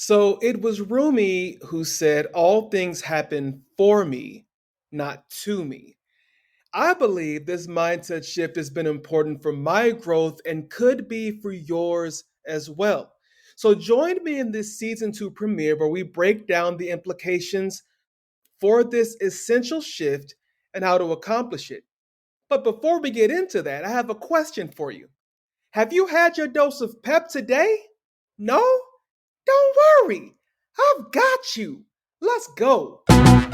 So it was Rumi who said, "All things happen for me, not to me." I believe this mindset shift has been important for my growth and could be for yours as well. So join me in this season two premiere where we break down the implications for this essential shift and how to accomplish it. But before we get into that, I have a question for you. Have you had your dose of pep today? No? Don't worry. I've got you. Let's go. Man,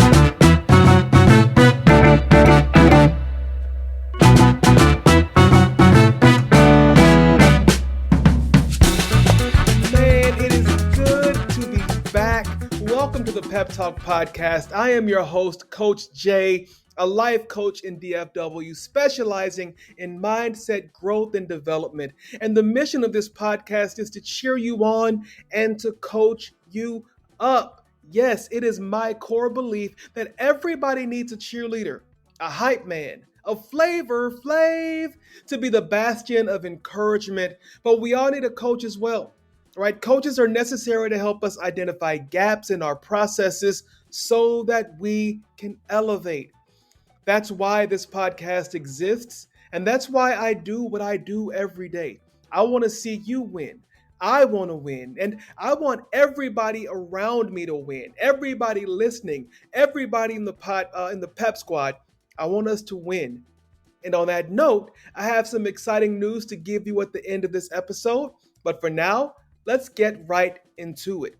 it is good to be back. Welcome to the PepTalk Podcast. I am your host, Coach Jay, a life coach in DFW specializing in mindset growth and development. And the mission of this podcast is to cheer you on and to coach you up. Yes, it is my core belief that everybody needs a cheerleader, a hype man, a flavor Flav to be the bastion of encouragement, but we all need a coach as well. Right? Coaches are necessary to help us identify gaps in our processes so that we can elevate. That's why this podcast exists, and that's why I do what I do every day. I want to see you win. I want to win, and I want everybody around me to win. Everybody listening, everybody in the Pep Squad. I want us to win. And on that note, I have some exciting news to give you at the end of this episode. But for now, let's get right into it.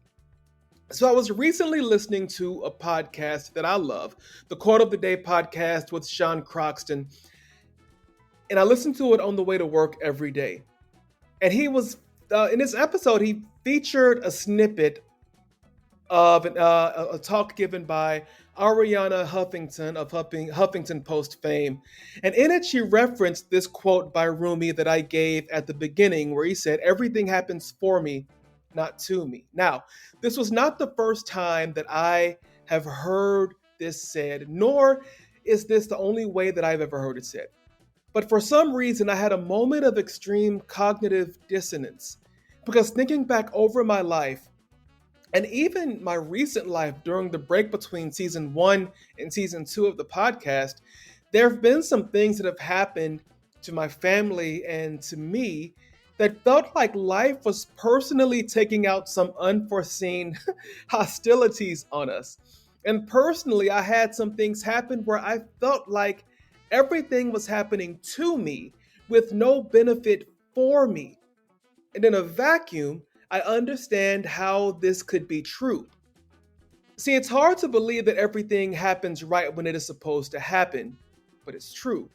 So I was recently listening to a podcast that I love, the Quote of the Day podcast with Sean Croxton. And I listened to it on the way to work every day. And in this episode, he featured a snippet of a talk given by Ariana Huffington of Huffington Post fame. And in it, she referenced this quote by Rumi that I gave at the beginning, where he said, "Everything happens for me, not to me." Now, this was not the first time that I have heard this said, nor is this the only way that I've ever heard it said. But for some reason, I had a moment of extreme cognitive dissonance because thinking back over my life, and even my recent life during the break between season one and season two of the podcast, there have been some things that have happened to my family and to me that felt like life was personally taking out some unforeseen hostilities on us. And personally, I had some things happen where I felt like everything was happening to me with no benefit for me. And in a vacuum, I understand how this could be true. See, it's hard to believe that everything happens right when it is supposed to happen, but it's true.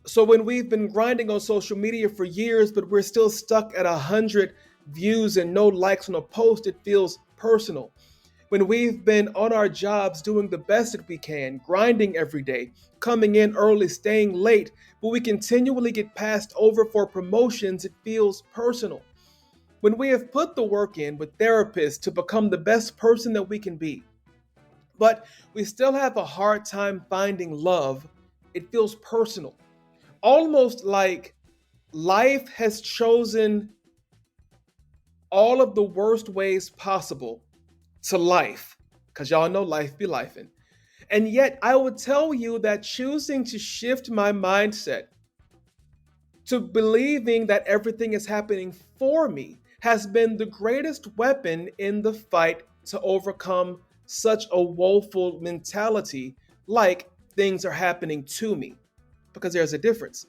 So when we've been grinding on social media for years, but we're still stuck at 100 views and no likes on a post, it feels personal. When we've been on our jobs doing the best that we can, grinding every day, coming in early, staying late, but we continually get passed over for promotions, it feels personal. When we have put the work in with therapists to become the best person that we can be, but we still have a hard time finding love, it feels personal. Almost like life has chosen all of the worst ways possible to life, because y'all know life be lifing. And yet I would tell you that choosing to shift my mindset to believing that everything is happening for me has been the greatest weapon in the fight to overcome such a woeful mentality like things are happening to me. Because there's a difference.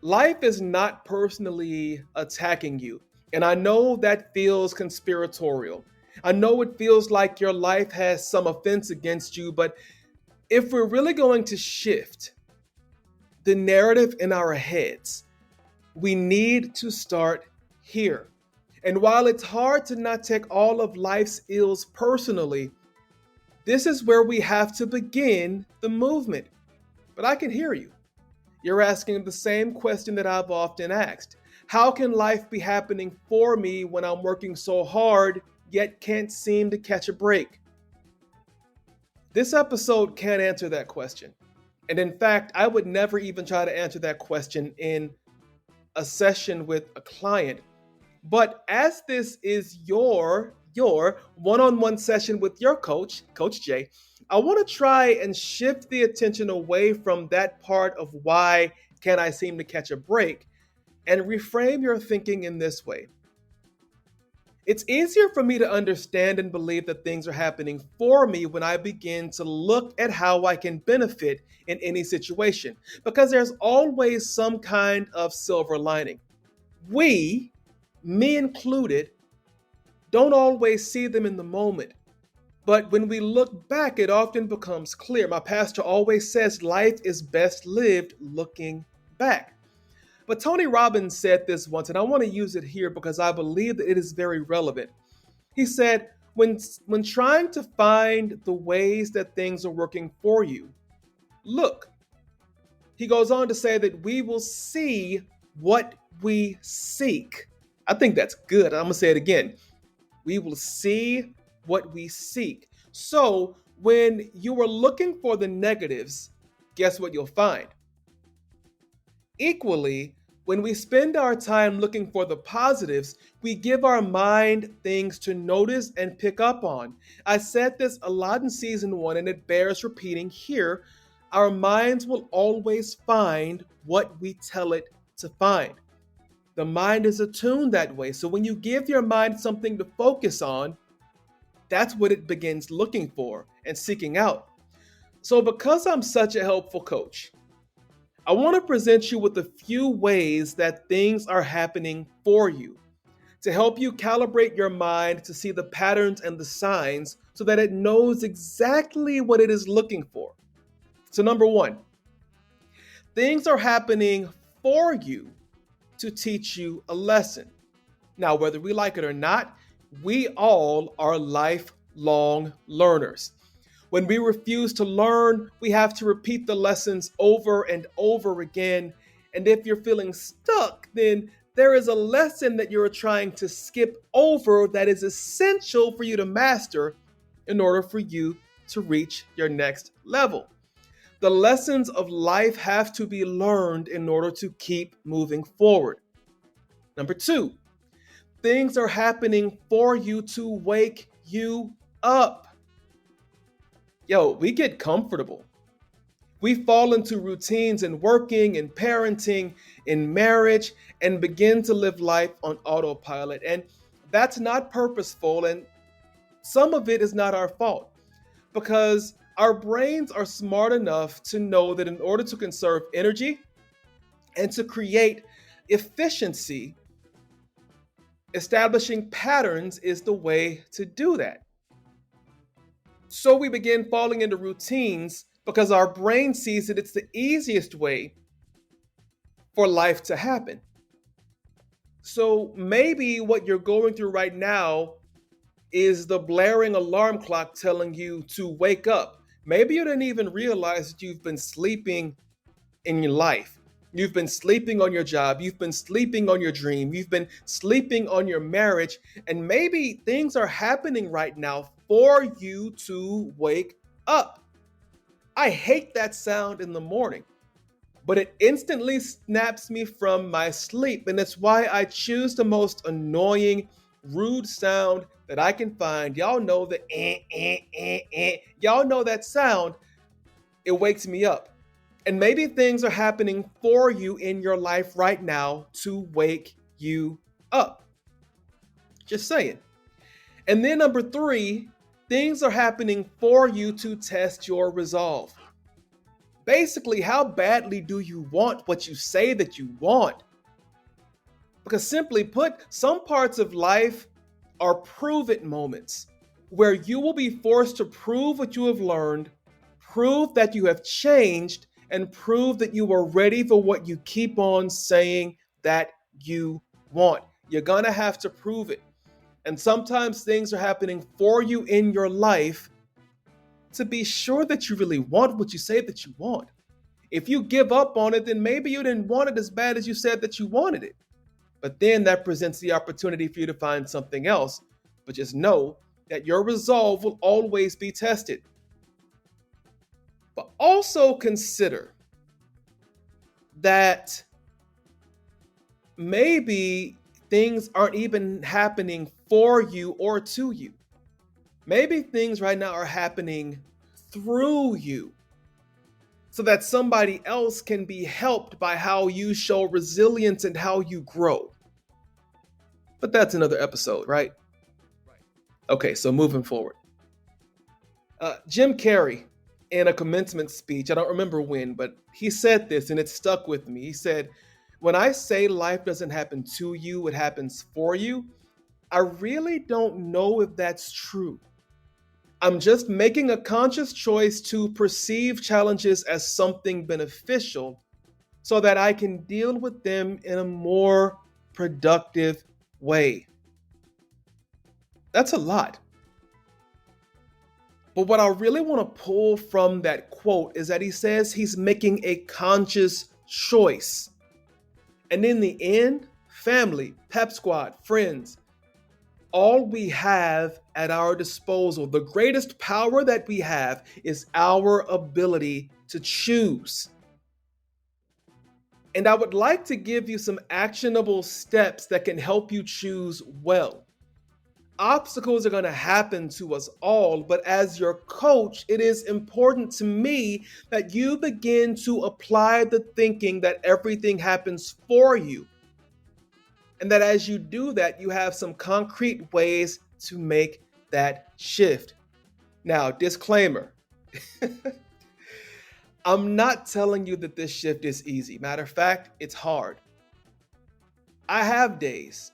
Life is not personally attacking you. And I know that feels conspiratorial. I know it feels like your life has some offense against you, but if we're really going to shift the narrative in our heads, we need to start here. And while it's hard to not take all of life's ills personally, this is where we have to begin the movement. But I can hear you. You're asking the same question that I've often asked. How can life be happening for me when I'm working so hard, yet can't seem to catch a break? This episode can't answer that question. And in fact, I would never even try to answer that question in a session with a client. But as this is your one-on-one session with your coach, Coach Jay, I want to try and shift the attention away from that part of why can't I seem to catch a break and reframe your thinking in this way. It's easier for me to understand and believe that things are happening for me when I begin to look at how I can benefit in any situation, because there's always some kind of silver lining. We, me included, don't always see them in the moment. But when we look back, it often becomes clear. My pastor always says life is best lived looking back. But Tony Robbins said this once, and I want to use it here because I believe that it is very relevant. He said, when trying to find the ways that things are working for you, look. He goes on to say that we will see what we seek. I think that's good. I'm going to say it again. We will see what we seek. So when you are looking for the negatives, guess what you'll find? Equally, when we spend our time looking for the positives, we give our mind things to notice and pick up on. I said this a lot in season 1, and it bears repeating here. Our minds will always find what we tell it to find. The mind is attuned that way. So when you give your mind something to focus on, that's what it begins looking for and seeking out. So because I'm such a helpful coach, I want to present you with a few ways that things are happening for you to help you calibrate your mind to see the patterns and the signs so that it knows exactly what it is looking for. So number 1, things are happening for you to teach you a lesson. Now, whether we like it or not, we all are lifelong learners. When we refuse to learn, we have to repeat the lessons over and over again. And if you're feeling stuck, then there is a lesson that you're trying to skip over that is essential for you to master in order for you to reach your next level. The lessons of life have to be learned in order to keep moving forward. Number 2, things are happening for you to wake you up. We get comfortable. We fall into routines in working, in parenting, in marriage, and begin to live life on autopilot. And that's not purposeful, and some of it is not our fault, because our brains are smart enough to know that in order to conserve energy and to create efficiency, establishing patterns is the way to do that. So we begin falling into routines because our brain sees that it's the easiest way for life to happen. So maybe what you're going through right now is the blaring alarm clock telling you to wake up. Maybe you didn't even realize that you've been sleeping in your life. You've been sleeping on your job. You've been sleeping on your dream. You've been sleeping on your marriage. And maybe things are happening right now for you to wake up. I hate that sound in the morning, but it instantly snaps me from my sleep. And that's why I choose the most annoying, rude sound that I can find. Y'all know the Y'all know that sound. It wakes me up. And maybe things are happening for you in your life right now to wake you up. Just saying. And then number 3, things are happening for you to test your resolve. Basically, how badly do you want what you say that you want? Because simply put, some parts of life are prove-it moments where you will be forced to prove what you have learned, prove that you have changed, and prove that you are ready for what you keep on saying that you want. You're gonna have to prove it. And sometimes things are happening for you in your life to be sure that you really want what you say that you want. If you give up on it, then maybe you didn't want it as bad as you said that you wanted it. But then that presents the opportunity for you to find something else. But just know that your resolve will always be tested. But also consider that maybe things aren't even happening for you or to you. Maybe things right now are happening through you so that somebody else can be helped by how you show resilience and how you grow. But that's another episode, right? Okay, so moving forward. Jim Carrey, in a commencement speech, I don't remember when, but he said this and it stuck with me. He said, "When I say life doesn't happen to you, it happens for you, I really don't know if that's true. I'm just making a conscious choice to perceive challenges as something beneficial so that I can deal with them in a more productive way." That's a lot. But what I really want to pull from that quote is that he says he's making a conscious choice. And in the end, family, pep squad, friends, all we have at our disposal, the greatest power that we have is our ability to choose. And I would like to give you some actionable steps that can help you choose well. Obstacles are going to happen to us all, but as your coach, it is important to me that you begin to apply the thinking that everything happens for you. And that as you do that, you have some concrete ways to make that shift. Now, disclaimer. I'm not telling you that this shift is easy. Matter of fact, it's hard. I have days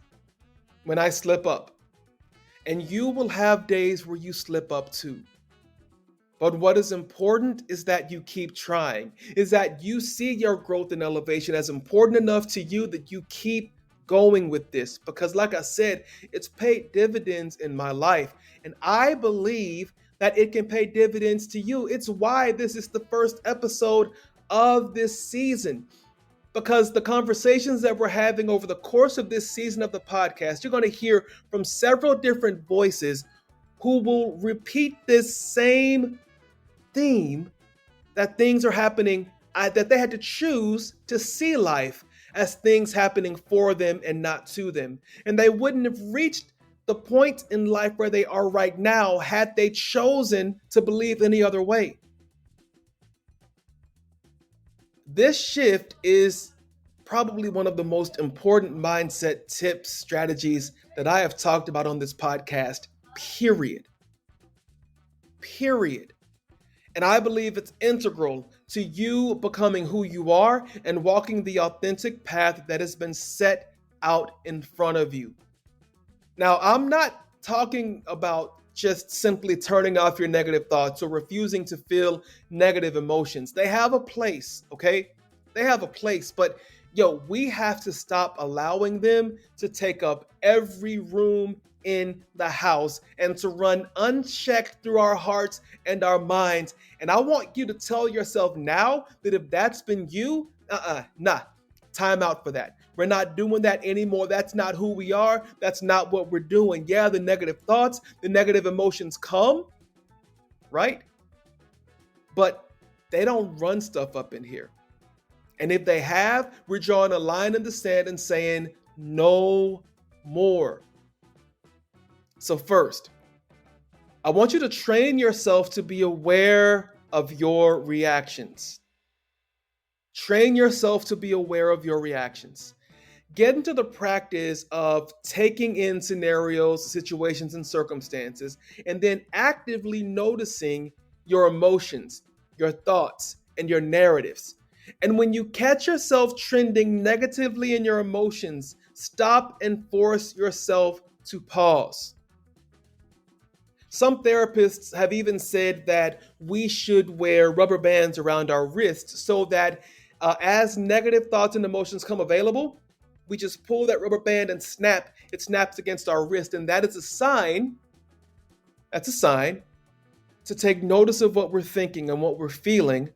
when I slip up. And you will have days where you slip up too. But what is important is that you keep trying, is that you see your growth and elevation as important enough to you that you keep going with this. Because like I said, it's paid dividends in my life. And I believe that it can pay dividends to you. It's why this is the first episode of this season. Because the conversations that we're having over the course of this season of the podcast, you're going to hear from several different voices who will repeat this same theme, that things are happening, that they had to choose to see life as things happening for them and not to them. And they wouldn't have reached the point in life where they are right now had they chosen to believe any other way. This shift is probably one of the most important mindset tips, strategies that I have talked about on this podcast, period. And I believe it's integral to you becoming who you are and walking the authentic path that has been set out in front of you. Now, I'm not talking about just simply turning off your negative thoughts or refusing to feel negative emotions. They have a place, okay? They have a place, but we have to stop allowing them to take up every room in the house and to run unchecked through our hearts and our minds. And I want you to tell yourself now that if that's been you, time out for that. We're not doing that anymore. That's not who we are. That's not what we're doing. Yeah, the negative thoughts, the negative emotions come, right? But they don't run stuff up in here. And if they have, we're drawing a line in the sand and saying, no more. So first, I want you to train yourself to be aware of your reactions. Train yourself to be aware of your reactions. Get into the practice of taking in scenarios, situations, and circumstances, and then actively noticing your emotions, your thoughts, and your narratives. And when you catch yourself trending negatively in your emotions, stop and force yourself to pause. Some therapists have even said that we should wear rubber bands around our wrists so that as negative thoughts and emotions come available, we just pull that rubber band and snap. It snaps against our wrist. And that is a sign. That's a sign to take notice of what we're thinking and what we're feeling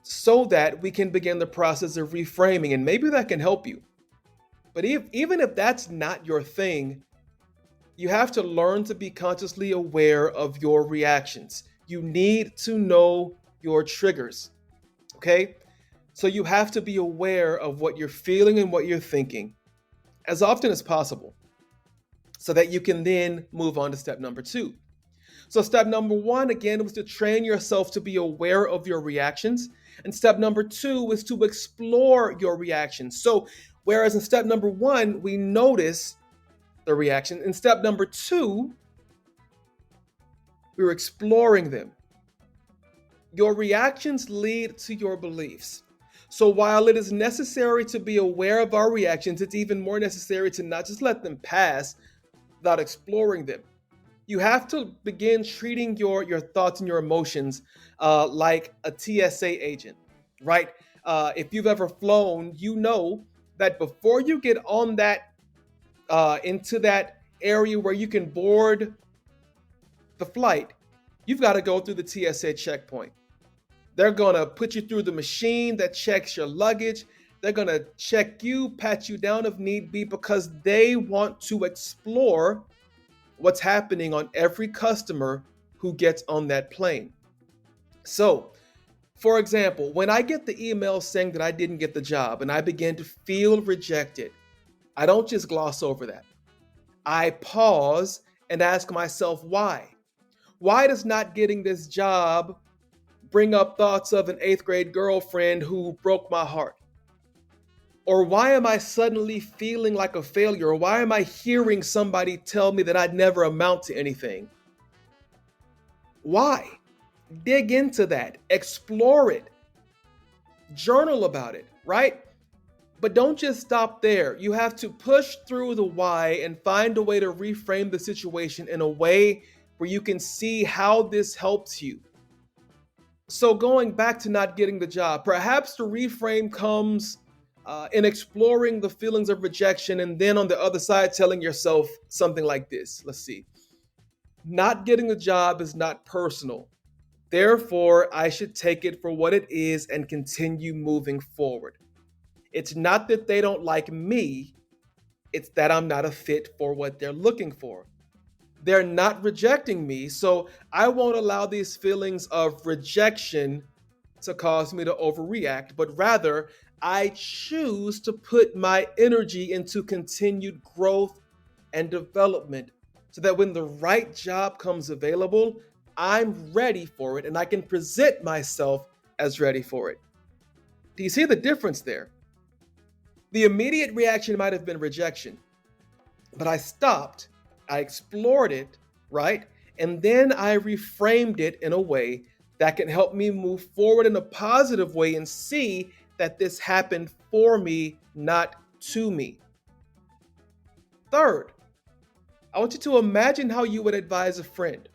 so that we can begin the process of reframing. And maybe that can help you. But even if that's not your thing, you have to learn to be consciously aware of your reactions. You need to know your triggers, okay? So you have to be aware of what you're feeling and what you're thinking as often as possible so that you can then move on to step number 2. So step number 1, again, was to train yourself to be aware of your reactions. And step number 2 was to explore your reactions. So whereas in step number 1, we notice the reaction, in step number 2, we were exploring them. Your reactions lead to your beliefs. So while it is necessary to be aware of our reactions, it's even more necessary to not just let them pass without exploring them. You have to begin treating your thoughts and your emotions like a TSA agent, right? If you've ever flown, you know that before you get on that into that area where you can board the flight, you've got to go through the TSA checkpoint. They're going to put you through the machine that checks your luggage. They're going to check you, pat you down if need be, because they want to explore what's happening on every customer who gets on that plane. So, for example, when I get the email saying that I didn't get the job and I begin to feel rejected, I don't just gloss over that. I pause and ask myself why. Why does not getting this job bring up thoughts of an 8th grade girlfriend who broke my heart? Or why am I suddenly feeling like a failure? Or why am I hearing somebody tell me that I'd never amount to anything? Why? Dig into that, explore it, journal about it, right? But don't just stop there. You have to push through the why and find a way to reframe the situation in a way where you can see how this helps you. So going back to not getting the job, perhaps the reframe comes in exploring the feelings of rejection, and then on the other side telling yourself something like this. Let's see. Not getting the job is not personal. Therefore, I should take it for what it is and continue moving forward. It's not that they don't like me, it's that I'm not a fit for what they're looking for. They're not rejecting me, so I won't allow these feelings of rejection to cause me to overreact, but rather I choose to put my energy into continued growth and development so that when the right job comes available, I'm ready for it and I can present myself as ready for it. Do you see the difference there? The immediate reaction might have been rejection, but I stopped, I explored it, right? And then I reframed it in a way that can help me move forward in a positive way and see that this happened for me, not to me. Third, I want you to imagine how you would advise a friend.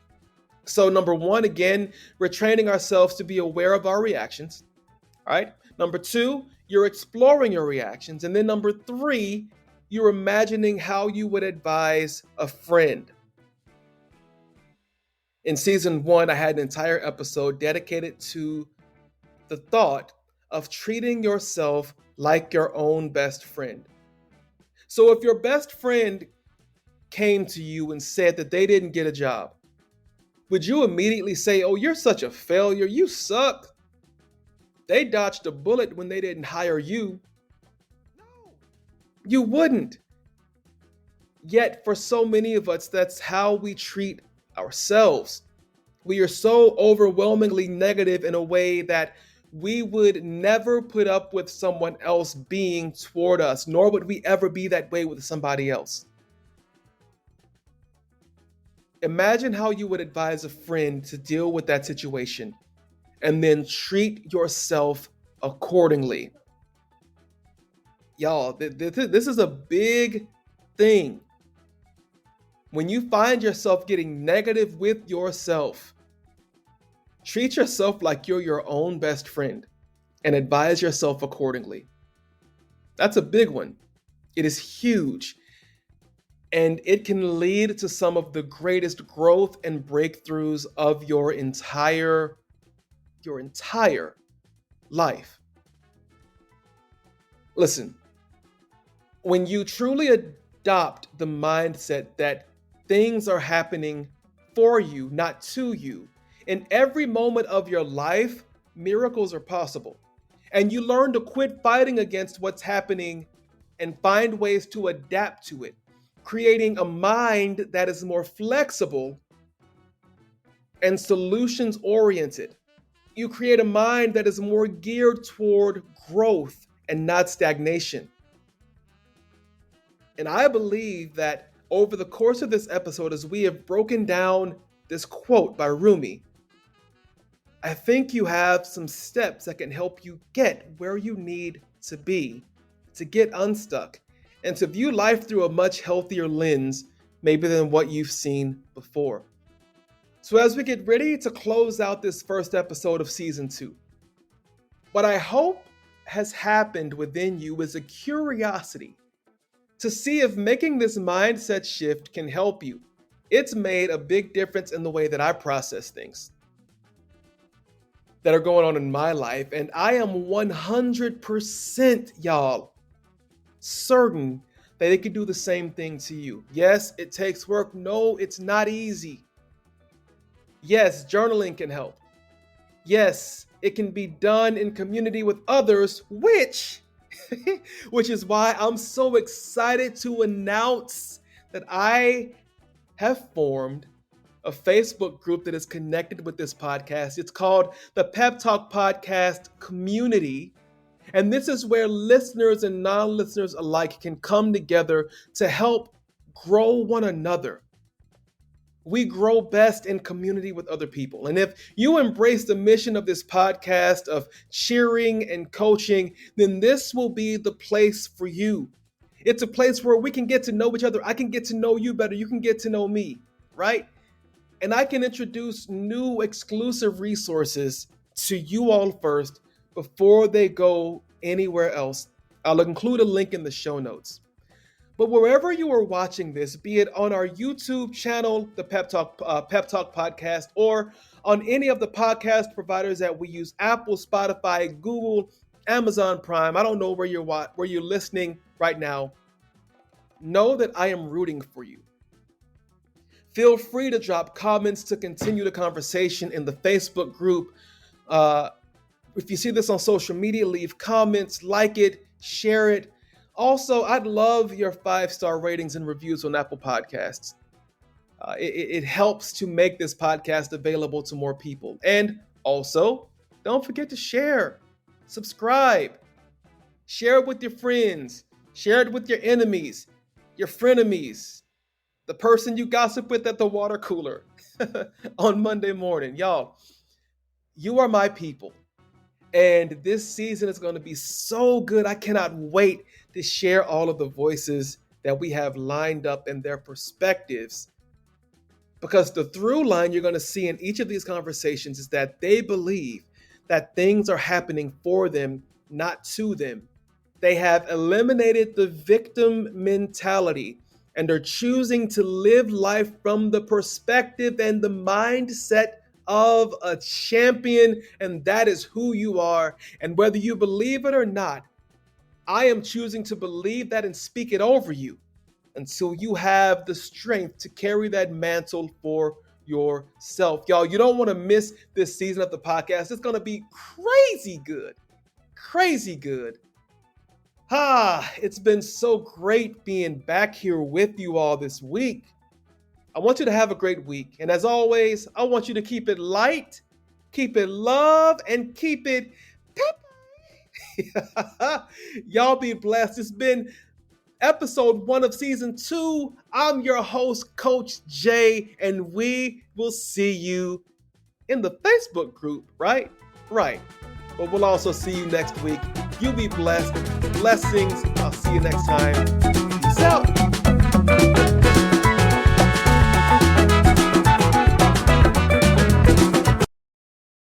So number 1, again, we're training ourselves to be aware of our reactions, all right? Number 2, you're exploring your reactions. And then number 3, you're imagining how you would advise a friend. In season 1, I had an entire episode dedicated to the thought of treating yourself like your own best friend. So if your best friend came to you and said that they didn't get a job, would you immediately say, "Oh, you're such a failure, you suck"? They dodged a bullet when they didn't hire you. No, you wouldn't. Yet for so many of us, that's how we treat ourselves. We are so overwhelmingly negative in a way that we would never put up with someone else being toward us, nor would we ever be that way with somebody else. Imagine how you would advise a friend to deal with that situation and then treat yourself accordingly. Y'all, this is a big thing. When you find yourself getting negative with yourself, treat yourself like you're your own best friend and advise yourself accordingly. That's a big one. It is huge. And it can lead to some of the greatest growth and breakthroughs of your entire life. Listen, when you truly adopt the mindset that things are happening for you, not to you, in every moment of your life, miracles are possible. And you learn to quit fighting against what's happening and find ways to adapt to it, creating a mind that is more flexible and solutions oriented. You create a mind that is more geared toward growth and not stagnation. And I believe that over the course of this episode, as we have broken down this quote by Rumi, I think you have some steps that can help you get where you need to be, to get unstuck, and to view life through a much healthier lens, maybe than what you've seen before. So as we get ready to close out this first episode of season 2, what I hope has happened within you is a curiosity to see if making this mindset shift can help you. It's made a big difference in the way that I process things that are going on in my life. And I am 100%, y'all, certain that it can do the same thing to you. Yes, it takes work. No, it's not easy. Yes, journaling can help. Yes, it can be done in community with others, which is why I'm so excited to announce that I have formed a Facebook group that is connected with this podcast. It's called the PepTalk Podcast Community. And this is where listeners and non-listeners alike can come together to help grow one another. We grow best in community with other people. And if you embrace the mission of this podcast of cheering and coaching, then this will be the place for you. It's a place where we can get to know each other. I can get to know you better. You can get to know me, right? And I can introduce new exclusive resources to you all first before they go anywhere else. I'll include a link in the show notes. But wherever you are watching this, be it on our YouTube channel, the PepTalk Podcast, or on any of the podcast providers that we use, Apple, Spotify, Google, Amazon Prime, I don't know where you're listening right now, know that I am rooting for you. Feel free to drop comments to continue the conversation in the Facebook group. If you see this on social media, leave comments, like it, share it. Also, I'd love your 5-star ratings and reviews on Apple Podcasts. It helps to make this podcast available to more people. And also, don't forget to share, subscribe, share it with your friends, share it with your enemies, your frenemies, the person you gossip with at the water cooler on Monday morning. Y'all, you are my people. And this season is going to be so good. I cannot wait to share all of the voices that we have lined up and their perspectives. Because the through line you're going to see in each of these conversations is that they believe that things are happening for them, not to them. They have eliminated the victim mentality and are choosing to live life from the perspective and the mindset of a champion, and that is who you are. And whether you believe it or not, I am choosing to believe that and speak it over you until you have the strength to carry that mantle for yourself. Y'all, you don't want to miss this season of the podcast. It's going to be crazy good. Crazy good. It's been so great being back here with you all this week. I want you to have a great week. And as always, I want you to keep it light, keep it love, and keep it peppy. Y'all be blessed. It's been episode 1 of season 2. I'm your host, Coach Jay, and we will see you in the Facebook group, right? Right. But we'll also see you next week. You be blessed. Blessings. I'll see you next time. Peace out.